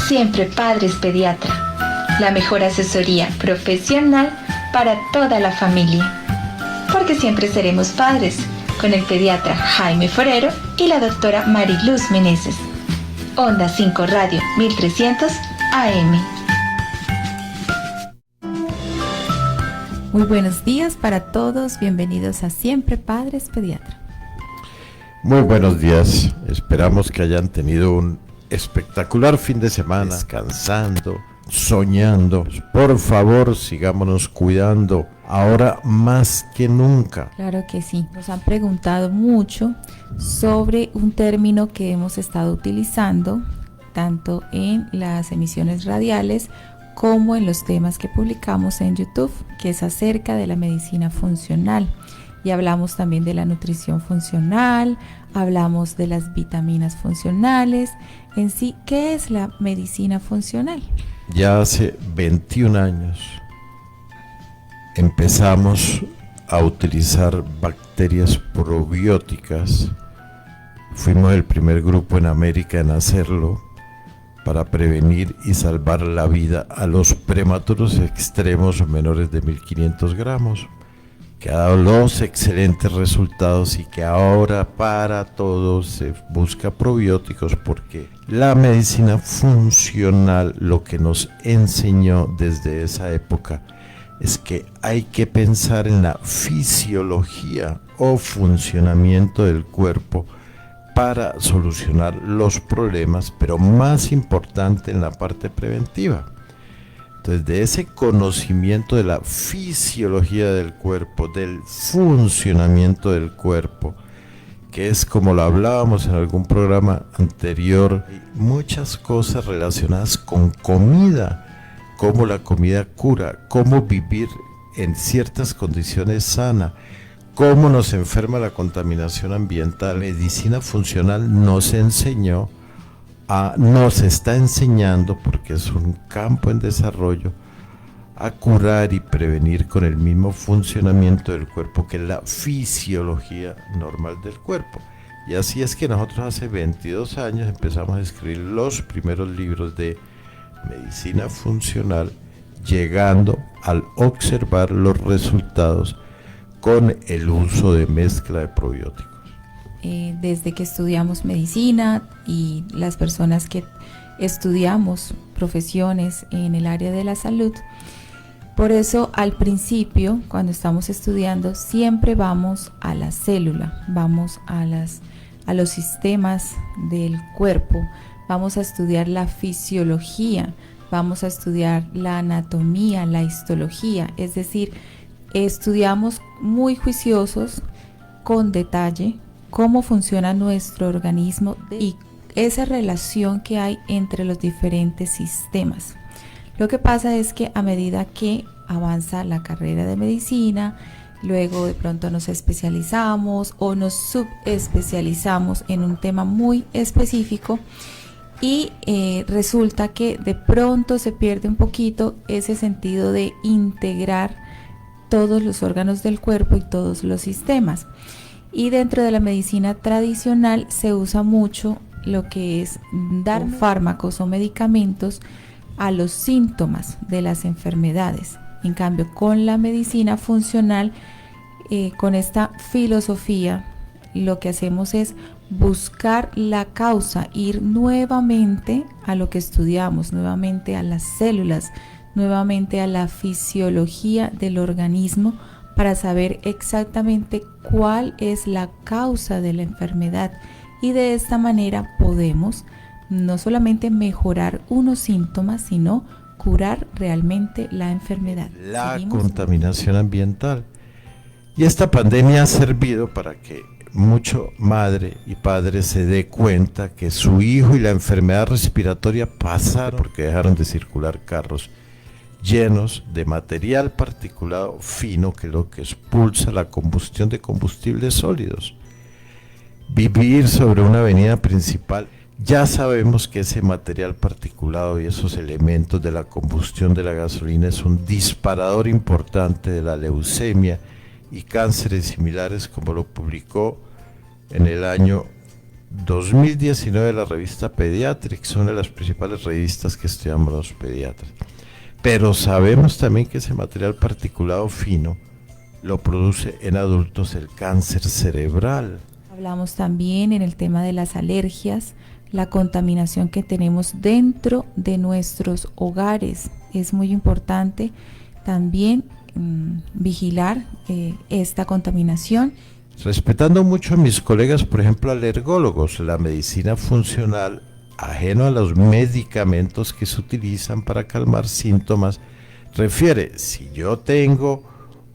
Siempre Padres Pediatra, la mejor asesoría profesional para toda la familia. Porque siempre seremos padres, con el pediatra Jaime Forero y la doctora Mariluz Meneses. Onda 5 Radio 1300 AM. Muy buenos días para todos, bienvenidos a Siempre Padres Pediatra. Muy buenos días, esperamos que hayan tenido un espectacular fin de semana, descansando, soñando. Por favor, sigámonos cuidando, ahora más que nunca. Claro que sí, nos han preguntado mucho sobre un término que hemos estado utilizando, tanto en las emisiones radiales como en los temas que publicamos en YouTube, que es acerca de la medicina funcional. Y hablamos también de la nutrición funcional, hablamos de las vitaminas funcionales. En sí, ¿qué es la medicina funcional? Ya hace 21 años empezamos a utilizar bacterias probióticas. Fuimos el primer grupo en América en hacerlo para prevenir y salvar la vida a los prematuros extremos menores de 1500 gramos, que ha dado los excelentes resultados y que ahora para todos se busca probióticos, porque la medicina funcional lo que nos enseñó desde esa época es que hay que pensar en la fisiología o funcionamiento del cuerpo para solucionar los problemas, pero más importante en la parte preventiva. Entonces, de ese conocimiento de la fisiología del cuerpo, del funcionamiento del cuerpo, que es como lo hablábamos en algún programa anterior, muchas cosas relacionadas con comida, cómo la comida cura, cómo vivir en ciertas condiciones sana, cómo nos enferma la contaminación ambiental. Medicina funcional nos enseñó, nos está enseñando, porque es un campo en desarrollo, a curar y prevenir con el mismo funcionamiento del cuerpo que la fisiología normal del cuerpo. Y así es que nosotros hace 22 años empezamos a escribir los primeros libros de medicina funcional, llegando al observar los resultados con el uso de mezcla de probióticos. Desde que estudiamos medicina y las personas que estudiamos profesiones en el área de la salud, por eso al principio, cuando estamos estudiando, siempre vamos a la célula, vamos a los sistemas del cuerpo, vamos a estudiar la fisiología, vamos a estudiar la anatomía, la histología, es decir, estudiamos muy juiciosos, con detalle, cómo funciona nuestro organismo y esa relación que hay entre los diferentes sistemas. Lo que pasa es que a medida que avanza la carrera de medicina, luego de pronto nos especializamos o nos subespecializamos en un tema muy específico y resulta que de pronto se pierde un poquito ese sentido de integrar todos los órganos del cuerpo y todos los sistemas. Y dentro de la medicina tradicional se usa mucho lo que es dar fármacos o medicamentos a los síntomas de las enfermedades. En cambio, con la medicina funcional, con esta filosofía, lo que hacemos es buscar la causa, ir nuevamente a lo que estudiamos, nuevamente a las células, nuevamente a la fisiología del organismo, para saber exactamente cuál es la causa de la enfermedad, y de esta manera podemos no solamente mejorar unos síntomas, sino curar realmente la enfermedad. La contaminación ambiental. Y esta pandemia ha servido para que mucho madre y padre se dé cuenta que su hijo y la enfermedad respiratoria pasaron porque dejaron de circular carros llenos de material particulado fino, que es lo que expulsa la combustión de combustibles sólidos. Vivir sobre una avenida principal, ya sabemos que ese material particulado y esos elementos de la combustión de la gasolina es un disparador importante de la leucemia y cánceres similares, como lo publicó en el año 2019 de la revista Pediatrics, una de las principales revistas que estudiamos los pediatras. Pero sabemos también que ese material particulado fino lo produce en adultos el cáncer cerebral. Hablamos también en el tema de las alergias, la contaminación que tenemos dentro de nuestros hogares. Es muy importante también vigilar esta contaminación. Respetando mucho a mis colegas, por ejemplo, alergólogos, la medicina funcional, ajeno a los medicamentos que se utilizan para calmar síntomas, refiere, si yo tengo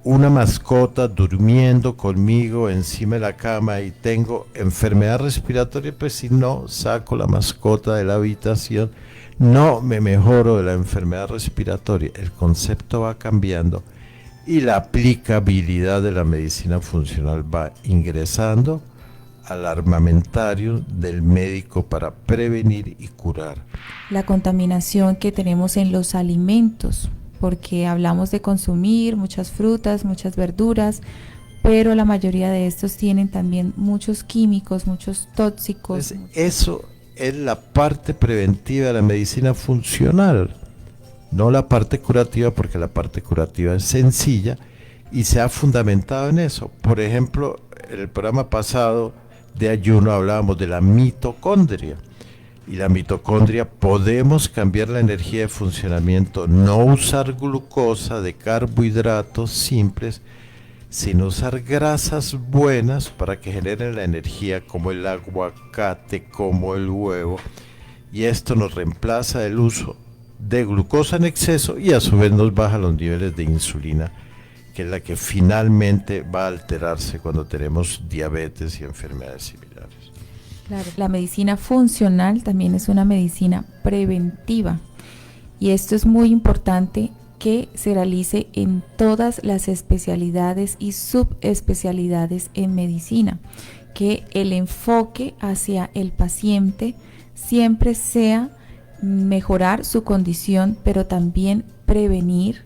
una mascota durmiendo conmigo encima de la cama y tengo enfermedad respiratoria, pues si no saco la mascota de la habitación, no me mejoro de la enfermedad respiratoria. El concepto va cambiando y la aplicabilidad de la medicina funcional va ingresando al armamentario del médico para prevenir y curar. La contaminación que tenemos en los alimentos, porque hablamos de consumir muchas frutas, muchas verduras, pero la mayoría de estos tienen también muchos químicos, muchos tóxicos. Entonces, eso es la parte preventiva de la medicina funcional, no la parte curativa, porque la parte curativa es sencilla y se ha fundamentado en eso. Por ejemplo, en el programa pasado de ayuno hablábamos de la mitocondria. Y la mitocondria, podemos cambiar la energía de funcionamiento, no usar glucosa de carbohidratos simples, sino usar grasas buenas para que generen la energía, como el aguacate, como el huevo, y esto nos reemplaza el uso de glucosa en exceso y a su vez nos baja los niveles de insulina, que es la que finalmente va a alterarse cuando tenemos diabetes y enfermedades similares. Claro, la medicina funcional también es una medicina preventiva y esto es muy importante que se realice en todas las especialidades y subespecialidades en medicina, que el enfoque hacia el paciente siempre sea mejorar su condición, pero también prevenir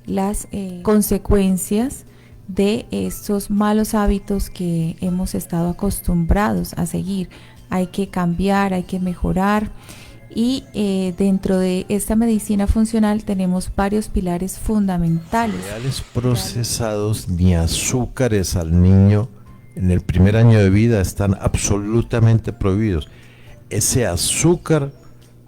las consecuencias de estos malos hábitos que hemos estado acostumbrados a seguir. Hay que cambiar, hay que mejorar y dentro de esta medicina funcional tenemos varios pilares fundamentales. Cereales procesados ni azúcares al niño en el primer año de vida están absolutamente prohibidos. Ese azúcar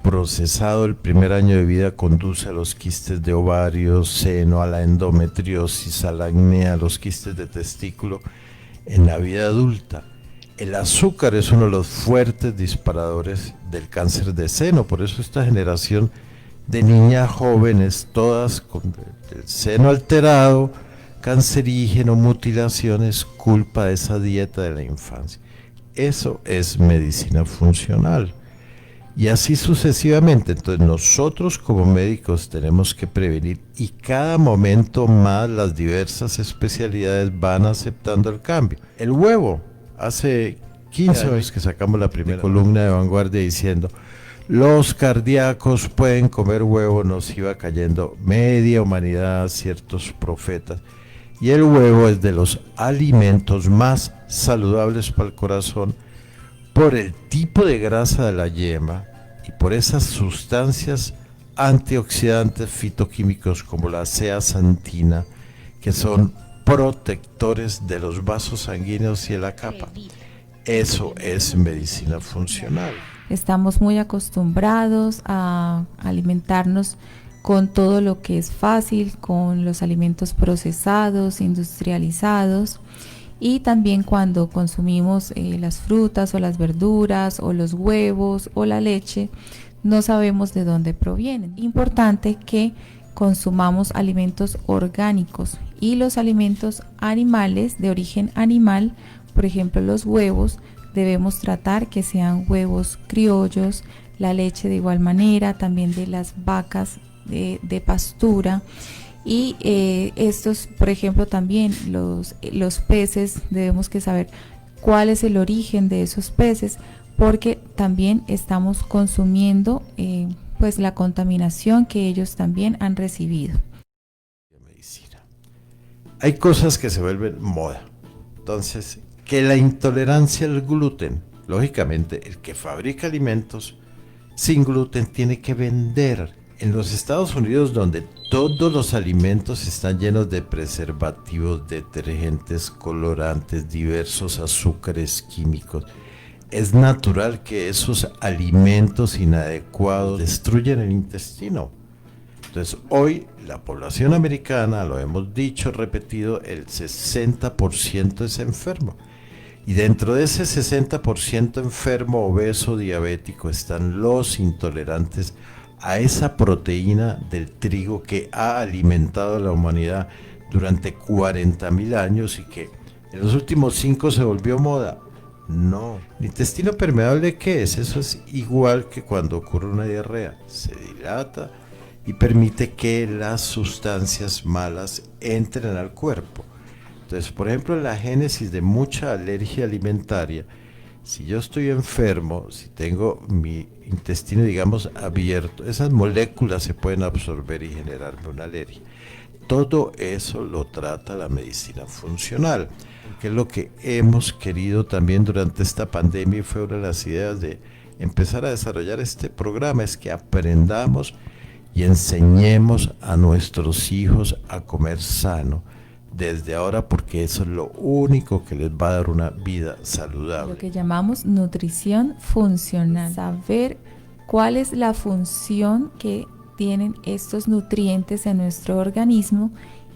procesado el primer año de vida conduce a los quistes de ovario, seno, a la endometriosis, a la acné, a los quistes de testículo en la vida adulta. El azúcar es uno de los fuertes disparadores del cáncer de seno, por eso esta generación de niñas jóvenes, todas con el seno alterado, cancerígeno, mutilaciones, culpa de esa dieta de la infancia. Eso es medicina funcional. Y así sucesivamente. Entonces nosotros como médicos tenemos que prevenir y cada momento más las diversas especialidades van aceptando el cambio. El huevo, hace 15 años que sacamos la primera columna de Vanguardia diciendo los cardíacos pueden comer huevo, nos iba cayendo media humanidad, ciertos profetas. Y el huevo es de los alimentos más saludables para el corazón, por el tipo de grasa de la yema y por esas sustancias antioxidantes fitoquímicos como la zeaxantina, que son protectores de los vasos sanguíneos y de la capa. Eso es medicina funcional. Estamos muy acostumbrados a alimentarnos con todo lo que es fácil, con los alimentos procesados, industrializados. Y también cuando consumimos las frutas o las verduras o los huevos o la leche, no sabemos de dónde provienen. Importante que consumamos alimentos orgánicos y los alimentos animales de origen animal, por ejemplo los huevos, debemos tratar que sean huevos criollos, la leche de igual manera, también de las vacas de pastura. Y estos, por ejemplo, también los peces, debemos que saber cuál es el origen de esos peces, porque también estamos consumiendo pues la contaminación que ellos también han recibido. Hay cosas que se vuelven moda. Entonces, que la intolerancia al gluten Lógicamente, el que fabrica alimentos sin gluten tiene que vender. En los Estados Unidos, donde todos los alimentos están llenos de preservativos, detergentes, colorantes, diversos azúcares químicos, es natural que esos alimentos inadecuados destruyan el intestino. Entonces, hoy la población americana, lo hemos dicho, repetido, el 60% es enfermo. Y dentro de ese 60% enfermo, obeso, diabético, están los intolerantes a esa proteína del trigo que ha alimentado a la humanidad durante 40.000 años y que en los últimos 5 se volvió moda. No. ¿El intestino permeable qué es? Eso es igual que cuando ocurre una diarrea. Se dilata y permite que las sustancias malas entren al cuerpo. Entonces, por ejemplo, en la génesis de mucha alergia alimentaria, si yo estoy enfermo, si tengo mi intestino, digamos, abierto, esas moléculas se pueden absorber y generarme una alergia. Todo eso lo trata la medicina funcional, que es lo que hemos querido también durante esta pandemia y fue una de las ideas de empezar a desarrollar este programa, es que aprendamos y enseñemos a nuestros hijos a comer sano desde ahora, porque eso es lo único que les va a dar una vida saludable. Lo que llamamos nutrición funcional, saber cuál es la función que tienen estos nutrientes en nuestro organismo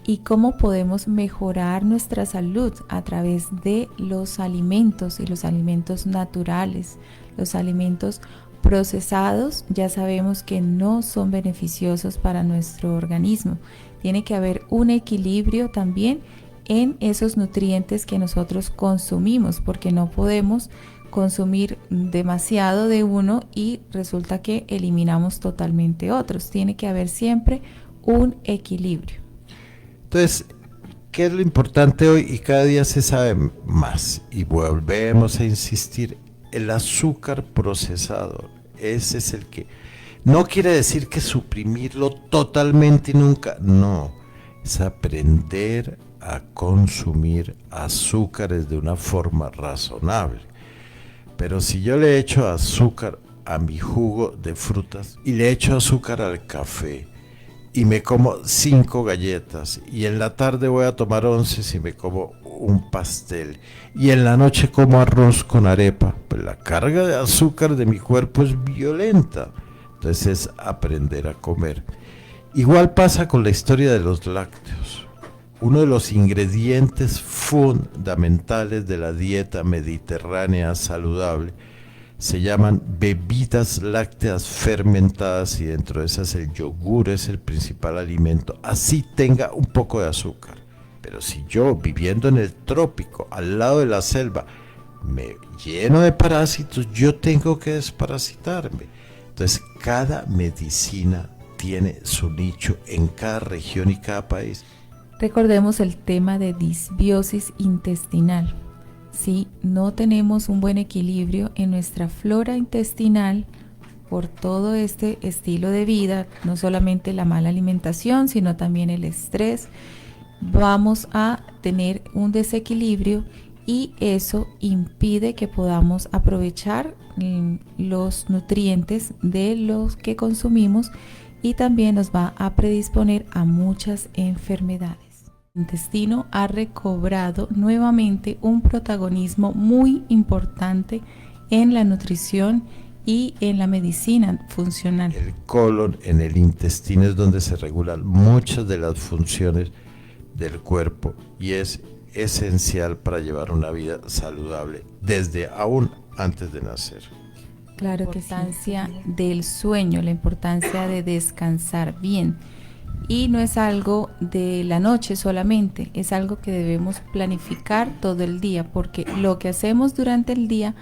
y cómo podemos mejorar nuestra salud a través de los alimentos y los alimentos naturales. Los alimentos procesados ya sabemos que no son beneficiosos para nuestro organismo. Tiene que haber un equilibrio también en esos nutrientes que nosotros consumimos, porque no podemos consumir demasiado de uno y resulta que eliminamos totalmente otros. Tiene que haber siempre un equilibrio. Entonces, ¿qué es lo importante hoy? Y cada día se sabe más. Y volvemos a insistir, el azúcar procesado, ese es el que... No quiere decir que suprimirlo totalmente y nunca, no. Es aprender a consumir azúcares de una forma razonable. Pero si yo le echo azúcar a mi jugo de frutas y le echo azúcar al café y me como 5 galletas y en la tarde voy a tomar 11 y me como un pastel y en la noche como arroz con arepa, pues la carga de azúcar de mi cuerpo es violenta. Entonces es aprender a comer. Igual pasa con la historia de los lácteos. Uno de los ingredientes fundamentales de la dieta mediterránea saludable se llaman bebidas lácteas fermentadas y dentro de esas el yogur es el principal alimento, así tenga un poco de azúcar. Pero si yo viviendo en el trópico, al lado de la selva, me lleno de parásitos, yo tengo que desparasitarme. Entonces cada medicina tiene su nicho en cada región y cada país. Recordemos el tema de disbiosis intestinal. Si no tenemos un buen equilibrio en nuestra flora intestinal por todo este estilo de vida, no solamente la mala alimentación, sino también el estrés, vamos a tener un desequilibrio y eso impide que podamos aprovechar los nutrientes de los que consumimos y también nos va a predisponer a muchas enfermedades. El intestino ha recobrado nuevamente un protagonismo muy importante en la nutrición y en la medicina funcional. El colon en el intestino es donde se regulan muchas de las funciones del cuerpo y es esencial para llevar una vida saludable desde aún antes de nacer. Claro que sí. La importancia del sueño, la importancia de descansar bien. Y no es algo de la noche solamente, es algo que debemos planificar todo el día, porque lo que hacemos durante el día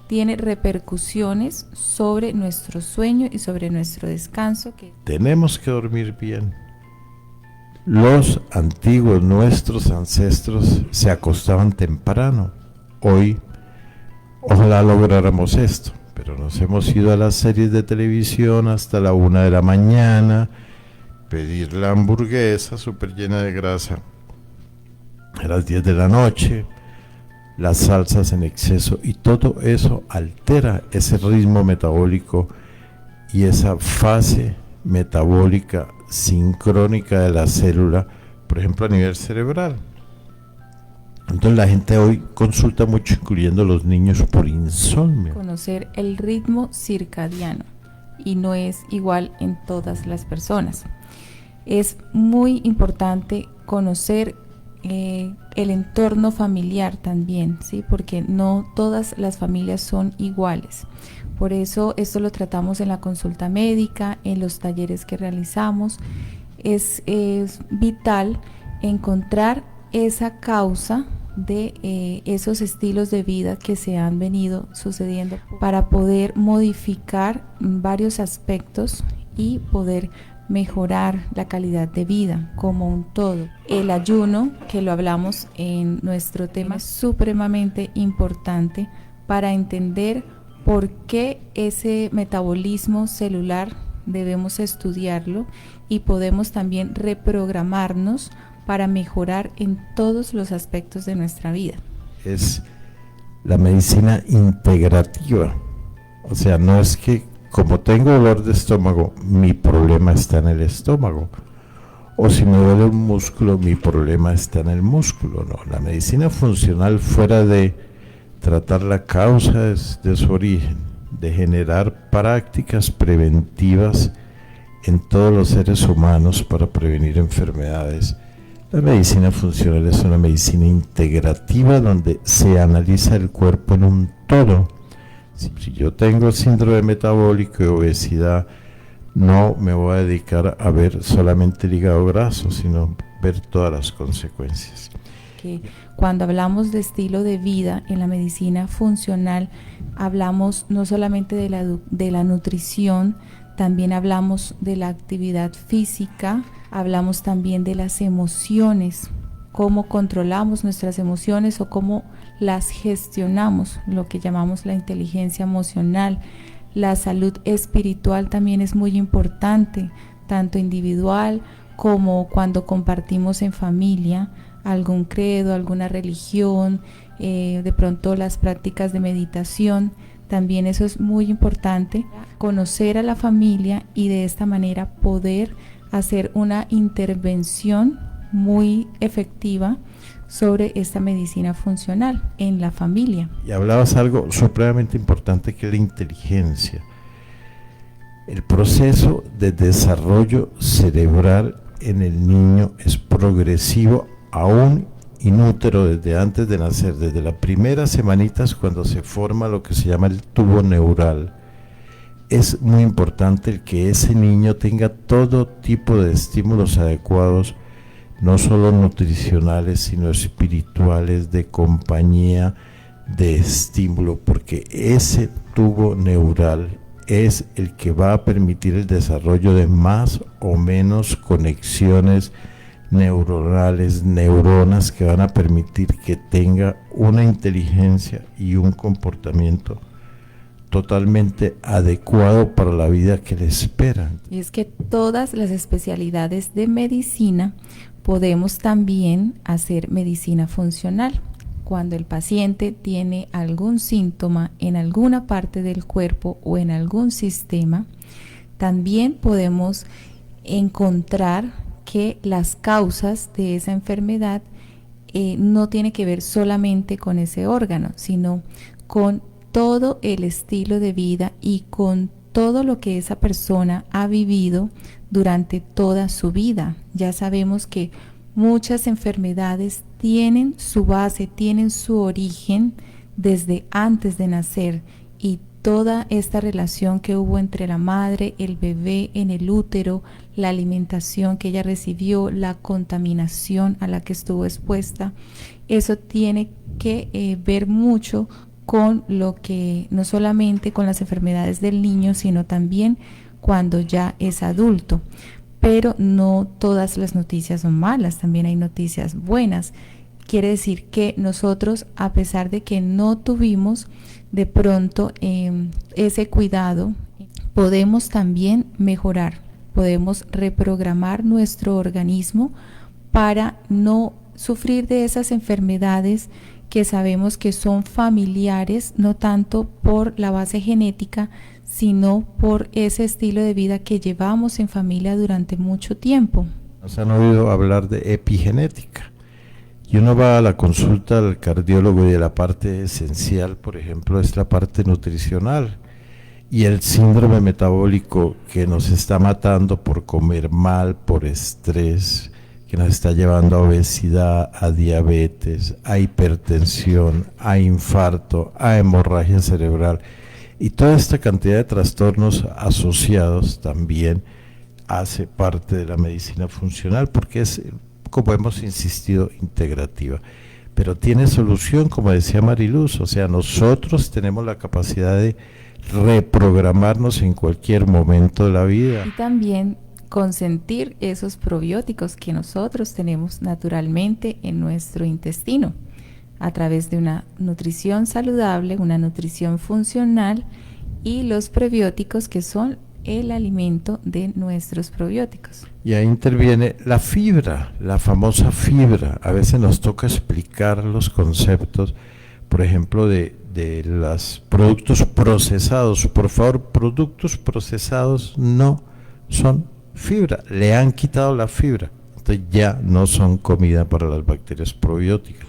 tiene repercusiones sobre nuestro sueño y sobre nuestro descanso. Tenemos que dormir bien. Los antiguos, nuestros ancestros, se acostaban temprano. Hoy, ojalá lográramos esto, pero nos hemos ido a las series de televisión hasta la 1 de la mañana, pedir la hamburguesa súper llena de grasa a las 10 de la noche, las salsas en exceso, y todo eso altera ese ritmo metabólico y esa fase metabólica sincrónica de la célula, por ejemplo a nivel cerebral. Entonces la gente hoy consulta mucho, incluyendo los niños, por insomnio. Conocer el ritmo circadiano, y no es igual en todas las personas. Es muy importante conocer el entorno familiar también, ¿sí? Porque no todas las familias son iguales. Por eso esto lo tratamos en la consulta médica, en los talleres que realizamos. Es vital encontrar esa causa de esos estilos de vida que se han venido sucediendo para poder modificar varios aspectos y poder mejorar la calidad de vida como un todo. El ayuno, que lo hablamos en nuestro tema, es supremamente importante para entender por qué ese metabolismo celular debemos estudiarlo, y podemos también reprogramarnos para mejorar en todos los aspectos de nuestra vida. Es la medicina integrativa, o sea, no es que como tengo dolor de estómago, mi problema está en el estómago, o si me duele un músculo, mi problema está en el músculo. No, la medicina funcional, fuera de tratar la causa de su origen, de generar prácticas preventivas en todos los seres humanos para prevenir enfermedades. La medicina funcional es una medicina integrativa donde se analiza el cuerpo en un todo. Si yo tengo síndrome metabólico y obesidad, no me voy a dedicar a ver solamente el hígado graso, sino ver todas las consecuencias. Que cuando hablamos de estilo de vida en la medicina funcional, hablamos no solamente de la nutrición, también hablamos de la actividad física, hablamos también de las emociones, cómo controlamos nuestras emociones o cómo las gestionamos, lo que llamamos la inteligencia emocional. La salud espiritual también es muy importante, tanto individual como cuando compartimos en familia algún credo, alguna religión, de pronto las prácticas de meditación. También eso es muy importante, conocer a la familia y de esta manera poder hacer una intervención muy efectiva sobre esta medicina funcional en la familia. Y hablabas algo supremamente importante, que es la inteligencia. El proceso de desarrollo cerebral en el niño es progresivo, aún in útero, desde antes de nacer, desde las primeras semanitas, cuando se forma lo que se llama el tubo neural. Es muy importante el que ese niño tenga todo tipo de estímulos adecuados, no solo nutricionales, sino espirituales, de compañía, de estímulo, porque ese tubo neural es el que va a permitir el desarrollo de más o menos conexiones neuronales, neuronas que van a permitir que tenga una inteligencia y un comportamiento totalmente adecuado para la vida que le espera. Y es que todas las especialidades de medicina podemos también hacer medicina funcional. Cuando el paciente tiene algún síntoma en alguna parte del cuerpo o en algún sistema, también podemos encontrar que las causas de esa enfermedad no tiene que ver solamente con ese órgano, sino con todo el estilo de vida y con todo lo que esa persona ha vivido durante toda su vida. Ya sabemos que muchas enfermedades tienen su base, tienen su origen desde antes de nacer, y toda esta relación que hubo entre la madre, el bebé en el útero, la alimentación que ella recibió, la contaminación a la que estuvo expuesta, eso tiene que ver mucho con lo que, no solamente con las enfermedades del niño, sino también cuando ya es adulto. Pero no todas las noticias son malas, también hay noticias buenas. Quiere decir que nosotros, a pesar de que no tuvimos de pronto ese cuidado, podemos también mejorar, podemos reprogramar nuestro organismo para no sufrir de esas enfermedades que sabemos que son familiares, no tanto por la base genética, sino por ese estilo de vida que llevamos en familia durante mucho tiempo. Nos han oído hablar de epigenética. Y uno va a la consulta al cardiólogo y de la parte esencial, por ejemplo, es la parte nutricional. Y el síndrome metabólico que nos está matando por comer mal, por estrés, que nos está llevando a obesidad, a diabetes, a hipertensión, a infarto, a hemorragia cerebral. Y toda esta cantidad de trastornos asociados también hace parte de la medicina funcional, porque es, como hemos insistido, integrativa. Pero tiene solución, como decía Mariluz, o sea, nosotros tenemos la capacidad de reprogramarnos en cualquier momento de la vida. Y también consentir esos probióticos que nosotros tenemos naturalmente en nuestro intestino, a través de una nutrición saludable, una nutrición funcional y los prebióticos que son el alimento de nuestros probióticos. Y ahí interviene la fibra, la famosa fibra. A veces nos toca explicar los conceptos, por ejemplo, de los productos procesados. Por favor, productos procesados no son fibra, le han quitado la fibra, entonces ya no son comida para las bacterias probióticas.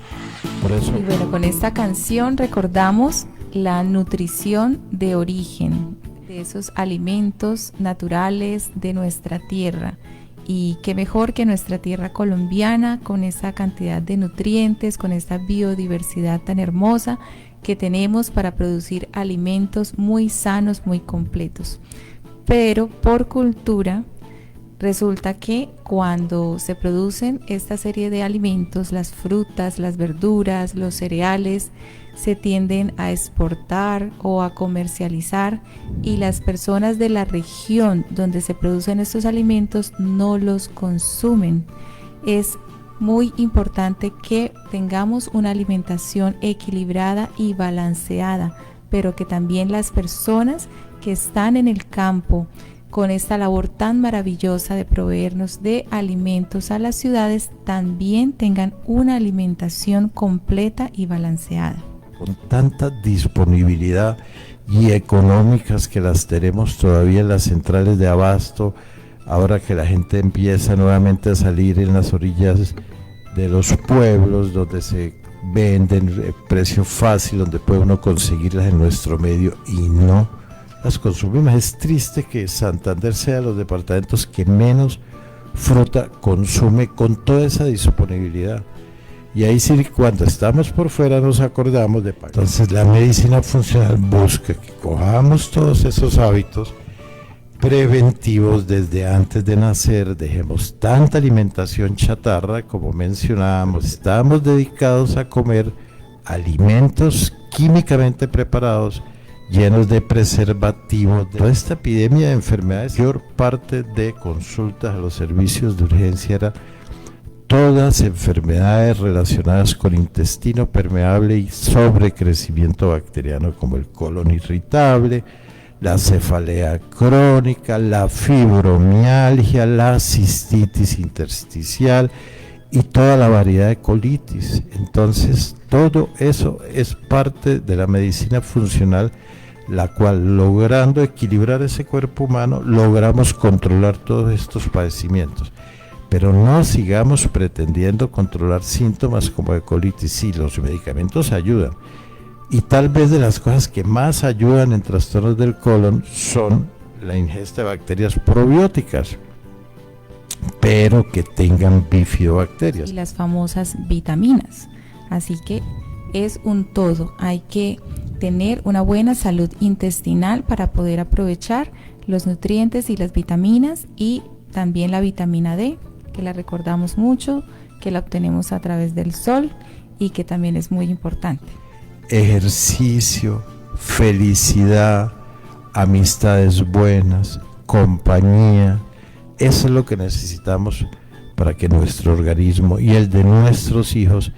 Por eso. Y bueno, con esta canción recordamos la nutrición de origen, de esos alimentos naturales de nuestra tierra. Y qué mejor que nuestra tierra colombiana, con esa cantidad de nutrientes, con esta biodiversidad tan hermosa que tenemos para producir alimentos muy sanos, muy completos. Pero por cultura, resulta que cuando se producen esta serie de alimentos, las frutas, las verduras, los cereales, se tienden a exportar o a comercializar, y las personas de la región donde se producen estos alimentos no los consumen. Es muy importante que tengamos una alimentación equilibrada y balanceada, pero que también las personas que están en el campo con esta labor tan maravillosa de proveernos de alimentos a las ciudades también tengan una alimentación completa y balanceada. Con tanta disponibilidad y económicas que las tenemos todavía en las centrales de abasto, ahora que la gente empieza nuevamente a salir en las orillas de los pueblos donde se venden precio fácil, donde puede uno conseguirlas en nuestro medio y no las consumimos. Es triste que Santander sea de los departamentos que menos fruta consume con toda esa disponibilidad. Y ahí sí, cuando estamos por fuera nos acordamos de pagar. Entonces la medicina funcional busca que cojamos todos esos hábitos preventivos desde antes de nacer, dejemos tanta alimentación chatarra como mencionábamos, estamos dedicados a comer alimentos químicamente preparados, llenos de preservativos. Toda esta epidemia de enfermedades, mayor parte de consultas a los servicios de urgencia era todas enfermedades relacionadas con intestino permeable y sobrecrecimiento bacteriano, como el colon irritable, la cefalea crónica, la fibromialgia, la cistitis intersticial y toda la variedad de colitis. Entonces, todo eso es parte de la medicina funcional, la cual, logrando equilibrar ese cuerpo humano, logramos controlar todos estos padecimientos. Pero no sigamos pretendiendo controlar síntomas como de colitis. Sí, los medicamentos ayudan. Y tal vez de las cosas que más ayudan en trastornos del colon son la ingesta de bacterias probióticas, pero que tengan bifidobacterias. Y las famosas vitaminas. Así que es un todo. Hay que tener una buena salud intestinal para poder aprovechar los nutrientes y las vitaminas, y también la vitamina D, que la recordamos mucho, que la obtenemos a través del sol y que también es muy importante. Ejercicio, felicidad, amistades buenas, compañía, eso es lo que necesitamos para que nuestro organismo y el de nuestros hijos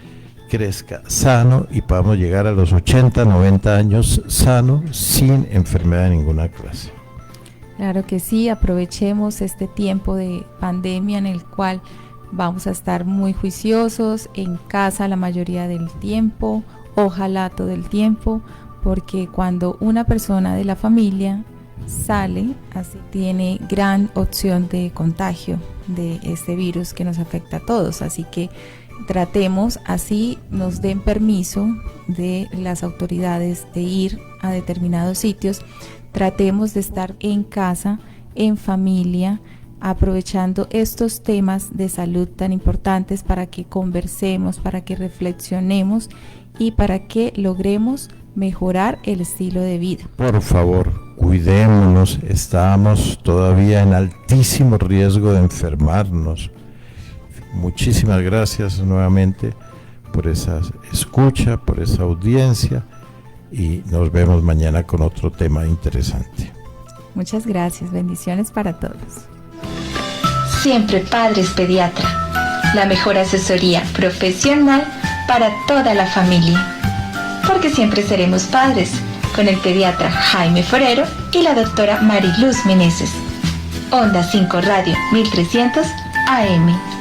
crezca sano y podamos llegar a los 80, 90 años sano, sin enfermedad de ninguna clase. Claro que sí, aprovechemos este tiempo de pandemia en el cual Vamos a estar muy juiciosos en casa la mayoría del tiempo, ojalá todo el tiempo, porque cuando una persona de la familia sale, así tiene gran opción de contagio de este virus que nos afecta a todos. Así que tratemos, así nos den permiso de las autoridades de ir a determinados sitios, tratemos de estar en casa, en familia, aprovechando estos temas de salud tan importantes para que conversemos, para que reflexionemos y para que logremos mejorar el estilo de vida. Por favor, cuidémonos, estamos todavía en altísimo riesgo de enfermarnos. Muchísimas gracias nuevamente por esa escucha, por esa audiencia, y nos vemos mañana con otro tema interesante. Muchas gracias, bendiciones para todos. Siempre Padres Pediatra, la mejor asesoría profesional para toda la familia. Porque siempre seremos padres, con el pediatra Jaime Forero y la doctora Mariluz Meneses. Onda 5 Radio 1300 AM.